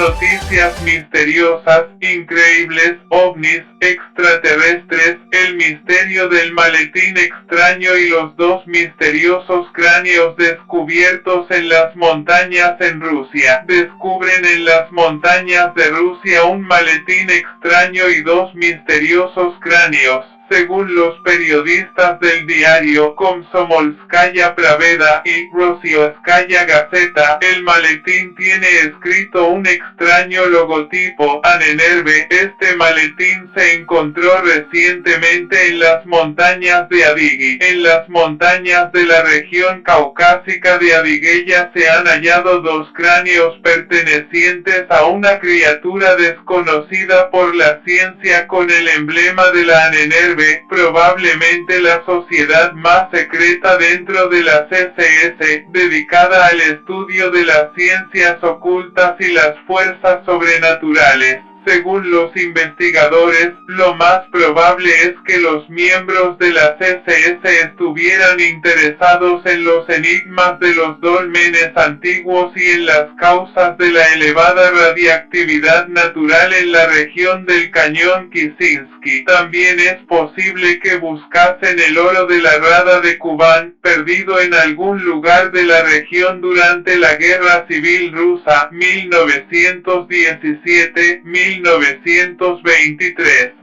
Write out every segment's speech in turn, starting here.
noticias misteriosas, increíbles, ovnis, extraterrestres, el misterio del maletín extraño y los dos misteriosos cráneos descubiertos en las montañas en Rusia. Descubren en las montañas de Rusia un maletín extraño y dos misteriosos cráneos. Según los periodistas del diario Komsomolskaya Pravda y Rossiyskaya Gazeta, el maletín tiene escrito un extraño logotipo, Anenerve. Este maletín se encontró recientemente en las montañas de Adigi. En las montañas de la región caucásica de Adigueya se han hallado dos cráneos pertenecientes a una criatura desconocida por la ciencia con el emblema de la Anenerve, probablemente la sociedad más secreta dentro de la CSS, dedicada al estudio de las ciencias ocultas y las fuerzas sobrenaturales. Según los investigadores, lo más probable es que los miembros de la CSS estuvieran interesados en los enigmas de los dólmenes antiguos y en las causas de la elevada radiactividad natural en la región del cañón Kisinski. También es posible que buscasen el oro de la Rada de Kubán, perdido en algún lugar de la región durante la Guerra Civil Rusa, 1917-1923.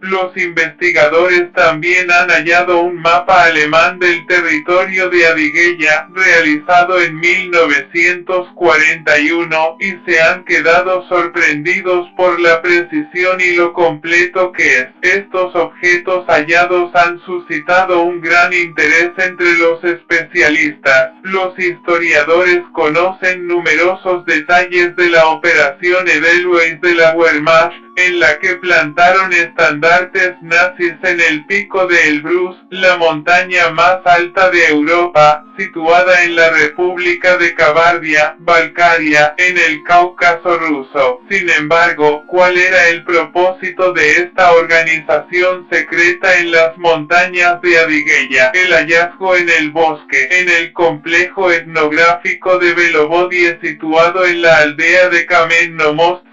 Los investigadores también han hallado un mapa alemán del territorio de Adigueya, realizado en 1941, y se han quedado sorprendidos por la precisión y lo completo que es. Estos objetos hallados han suscitado un gran interés entre los especialistas. Los historiadores conocen numerosos detalles de la operación Edelweiss de la Wehrmacht, en la que plantaron estandartes nazis en el pico de Elbrus, la montaña más alta de Europa, situada en la República de Kabardia, Balcaria, en el Cáucaso ruso. Sin embargo, ¿cuál era el propósito de esta organización secreta en las montañas de Adigueya? El hallazgo en el bosque, en el complejo etnográfico de Belovodie situado en la aldea de Kamennomost,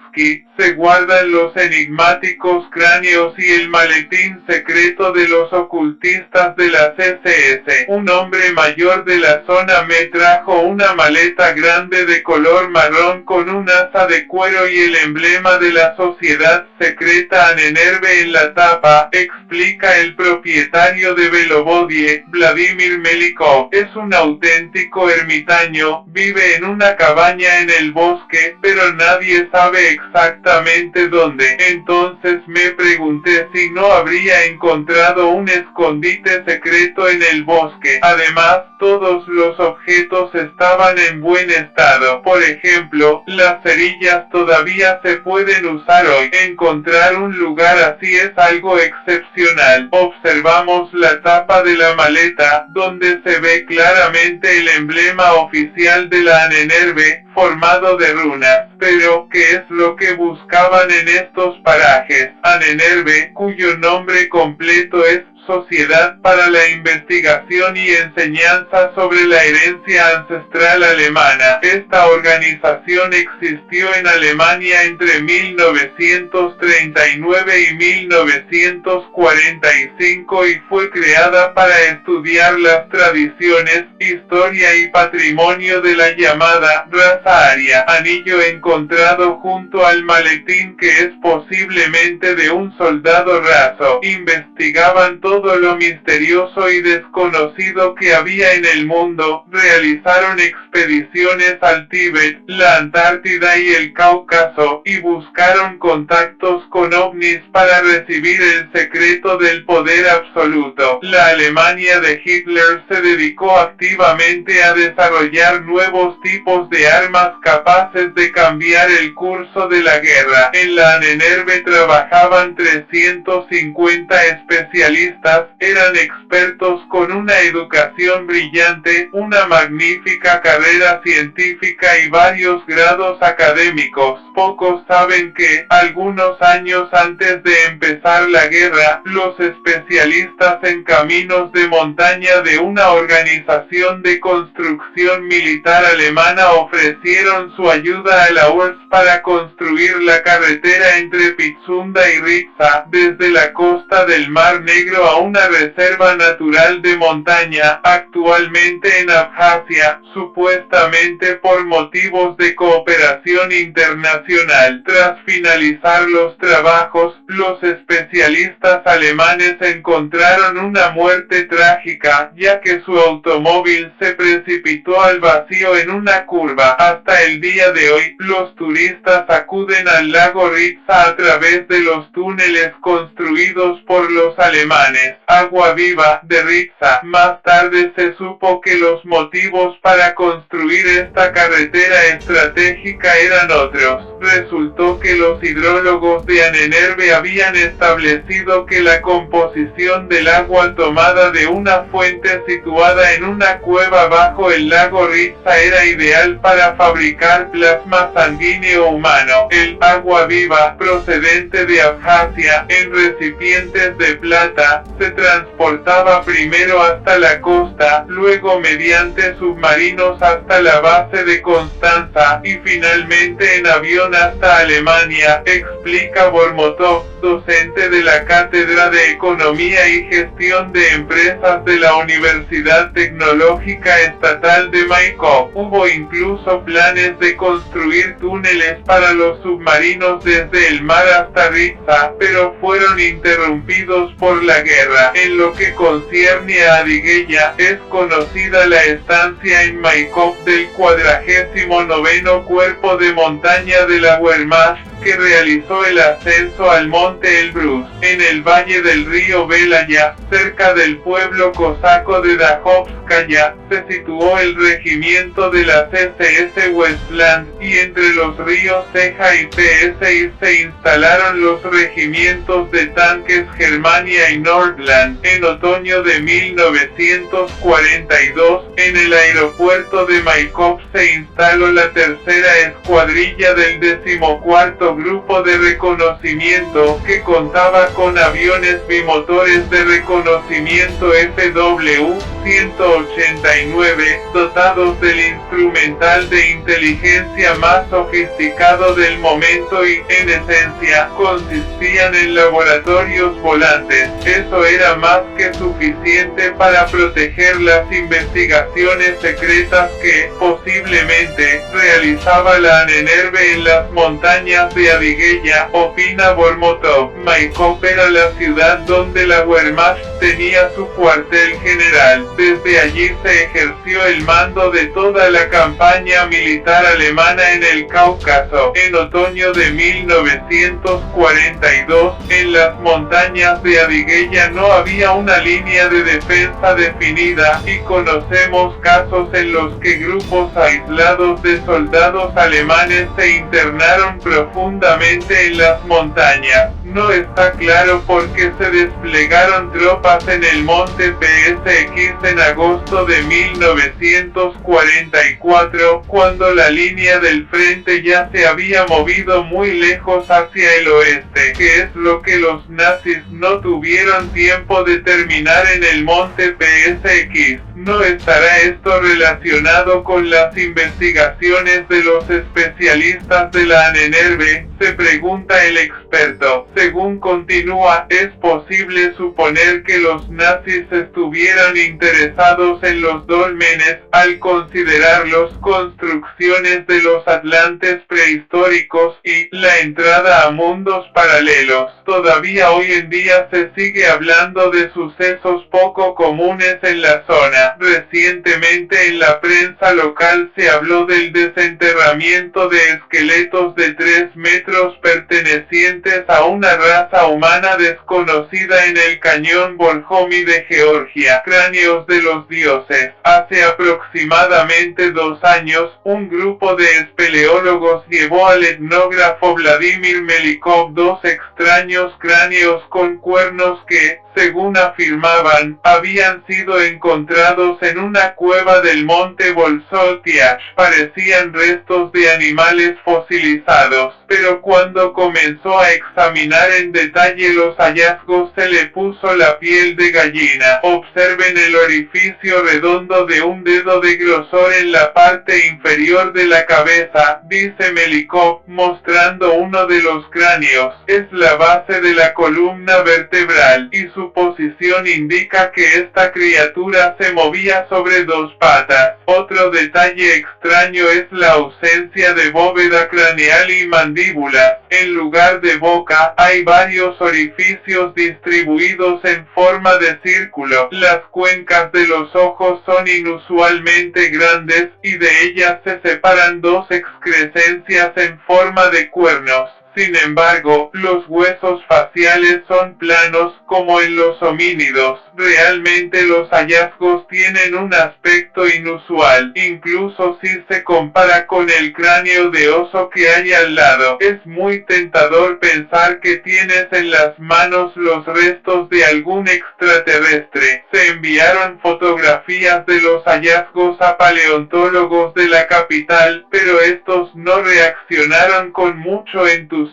se guardan los enigmáticos cráneos y el maletín secreto de los ocultistas de la CSS. Un hombre mayor de la zona me trajo una maleta grande de color marrón con un asa de cuero y el emblema de la sociedad secreta Anenerve en la tapa, explica el propietario de Belovodie, Vladimir Melikov. Es un auténtico ermitaño, vive en una cabaña en el bosque, pero nadie sabe exactamente dónde. Entonces me pregunté si no habría encontrado un escondite secreto en el bosque. Además, todos los objetos estaban en buen estado. Por ejemplo, las cerillas todavía se pueden usar hoy. Encontrar un lugar así es algo excepcional. Observamos la tapa de la maleta, donde se ve claramente el emblema oficial de la Anenerve, formado de runas. Pero, ¿qué es lo que buscaban en estos parajes? Anenerve, cuyo nombre completo es Sociedad para la Investigación y Enseñanza sobre la Herencia Ancestral Alemana. Esta organización existió en Alemania entre 1939 y 1945 y fue creada para estudiar las tradiciones, historia y patrimonio de la llamada raza aria. Anillo encontrado junto al maletín que es posiblemente de un soldado raso. Investigaban todo lo misterioso y desconocido que había en el mundo, realizaron expediciones al Tíbet, la Antártida y el Cáucaso, y buscaron contactos con ovnis para recibir el secreto del poder absoluto. La Alemania de Hitler se dedicó activamente a desarrollar nuevos tipos de armas capaces de cambiar el curso de la guerra. En la Anenerve trabajaban 350 especialistas turistas, eran expertos con una educación brillante, una magnífica carrera científica y varios grados académicos. Pocos saben que, algunos años antes de empezar la guerra, los especialistas en caminos de montaña de una organización de construcción militar alemana ofrecieron su ayuda a la URSS para construir la carretera entre Pitsunda y Ritsa, desde la costa del Mar Negro a una reserva natural de montaña, actualmente en Abjasia, supuestamente por motivos de cooperación internacional. Tras finalizar los trabajos, los especialistas alemanes encontraron una muerte trágica, ya que su automóvil se precipitó al vacío en una curva. Hasta el día de hoy, los turistas acuden al lago Ritsa a través de los túneles construidos por los alemanes. Agua Viva, de Ritsa. Más tarde se supo que los motivos para construir esta carretera estratégica eran otros. Resultó que los hidrólogos de Ahnenerbe habían establecido que la composición del agua tomada de una fuente situada en una cueva bajo el lago Ritsa era ideal para fabricar plasma sanguíneo humano. El agua viva, procedente de Abjasia, en recipientes de plata, se transportaba primero hasta la costa, luego mediante submarinos hasta la base de Constanza, y finalmente en avión hasta Alemania, explica Bormotov, docente de la Cátedra de Economía y Gestión de Empresas de la Universidad Tecnológica Estatal de Maikop. Hubo incluso planes de construir túneles para los submarinos desde el mar hasta Ritsa, pero fueron interrumpidos por la guerra. En lo que concierne a Adigueya, es conocida la estancia en Maikop del 49º Cuerpo de Montaña de la Wehrmacht, que realizó el ascenso al monte Elbrus, en el valle del río Belaya, cerca del pueblo cosaco de Dahovskaya, se situó el regimiento de la CSS Westland, y entre los ríos Ceja y PSI se instalaron los regimientos de tanques Germania y Nordland. En otoño de 1942, en el aeropuerto de Maikop se instaló la tercera escuadrilla del 14º Grupo de Reconocimiento, que contaba con aviones bimotores de reconocimiento FW-189, dotados del instrumental de inteligencia más sofisticado del momento y, en esencia, consistían en laboratorios volantes. Eso era más que suficiente para proteger las investigaciones secretas que, posiblemente, realizaba la Ahnenerbe en las montañas de Adigueya, opina Bormotov. Maikop era la ciudad donde la Wehrmacht tenía su cuartel general. Desde allí se ejerció el mando de toda la campaña militar alemana en el Cáucaso. En otoño de 1942, en las montañas de Adigueya no había una línea de defensa definida, y conocemos casos en los que grupos aislados de soldados alemanes se internaron profundamente en las montañas. No está claro por qué se desplegaron tropas en el monte PSX en agosto de 1944, cuando la línea del frente ya se había movido muy lejos hacia el oeste, que es lo que los nazis no tuvieron tiempo de terminar en el monte PSX. ¿No estará esto relacionado con las investigaciones de los especialistas de la Ahnenerbe?, se pregunta el experto. Según continúa, es posible suponer que los nazis estuvieran interesados en los dólmenes, al considerarlos construcciones de los atlantes prehistóricos y la entrada a mundos paralelos. Todavía hoy en día se sigue hablando de sucesos poco comunes en la zona. Recientemente en la prensa local se habló del desenterramiento de esqueletos de 3 metros pertenecientes a una raza humana desconocida en el cañón Bolhomy de Georgia, cráneos de los dioses. Hace aproximadamente 2 años, un grupo de espeleólogos llevó al etnógrafo Vladimir Melikov 2 extraños cráneos con cuernos que, según afirmaban, habían sido encontrados en una cueva del monte Bolsotiach. Parecían restos de animales fosilizados, pero cuando comenzó a examinar en detalle los hallazgos se le puso la piel de gallina. Observen el orificio redondo de un dedo de grosor en la parte inferior de la cabeza, dice Melikov, mostrando uno de los cráneos. Es la base de la columna vertebral, y su posición indica que esta criatura se movía sobre 2 patas. Otro detalle extraño es la ausencia de bóveda craneal y mandíbula. En lugar de boca, hay varios orificios distribuidos en forma de círculo. Las cuencas de los ojos son inusualmente grandes, y de ellas se separan 2 excrescencias en forma de cuernos. Sin embargo, los huesos faciales son planos, como en los homínidos. Realmente los hallazgos tienen un aspecto inusual, incluso si se compara con el cráneo de oso que hay al lado. Es muy tentador pensar que tienes en las manos los restos de algún extraterrestre. Se enviaron fotografías de los hallazgos a paleontólogos de la capital, pero estos no reaccionaron con mucho entusiasmo.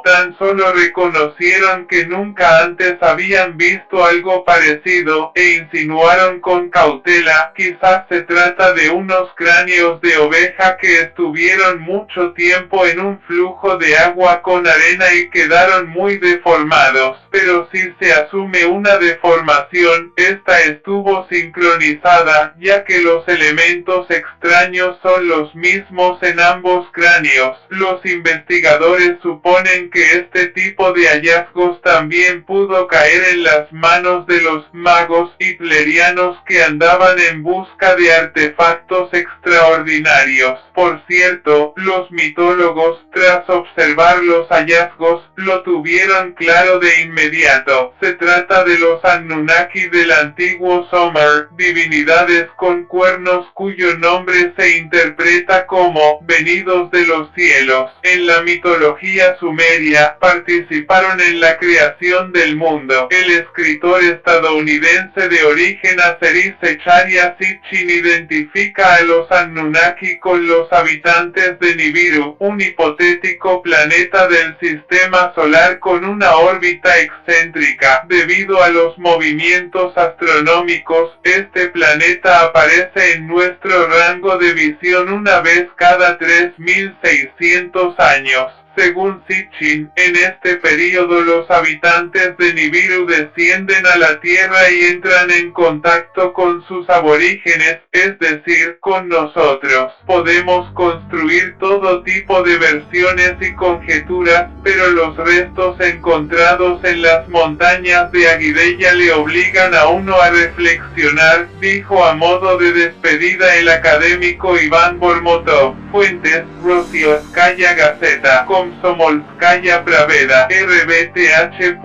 Tan solo reconocieron que nunca antes habían visto algo parecido, e insinuaron con cautela, quizás se trata de unos cráneos de oveja que estuvieron mucho tiempo en un flujo de agua con arena y quedaron muy deformados. Pero si se asume una deformación, esta estuvo sincronizada, ya que los elementos extraños son los mismos en ambos cráneos. Los investigadores suponen que este tipo de hallazgos también pudo caer en las manos de los magos hitlerianos que andaban en busca de artefactos extraordinarios. Por cierto, los mitólogos, tras observar los hallazgos, lo tuvieron claro de inmediato. Se trata de los Anunnaki del antiguo Sumer, divinidades con cuernos cuyo nombre se interpreta como venidos de los cielos. En la mitología sumeria, participaron en la creación del mundo. El escritor estadounidense de origen azerí Zecharia Sitchin identifica a los Anunnaki con los habitantes de Nibiru, un hipotético planeta del sistema solar con una órbita excéntrica. Debido a los movimientos astronómicos, este planeta aparece en nuestro rango de visión una vez cada 3600 años. Según Sitchin, en este período los habitantes de Nibiru descienden a la Tierra y entran en contacto con sus aborígenes, es decir, con nosotros. Podemos construir todo tipo de versiones y conjeturas, pero los restos encontrados en las montañas de Aguideya le obligan a uno a reflexionar, dijo a modo de despedida el académico Iván Bormotov. Fuentes: Rossiovskaya Gazeta, Komsomolskaya Praveda, rbth.com,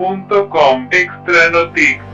Extra Notic.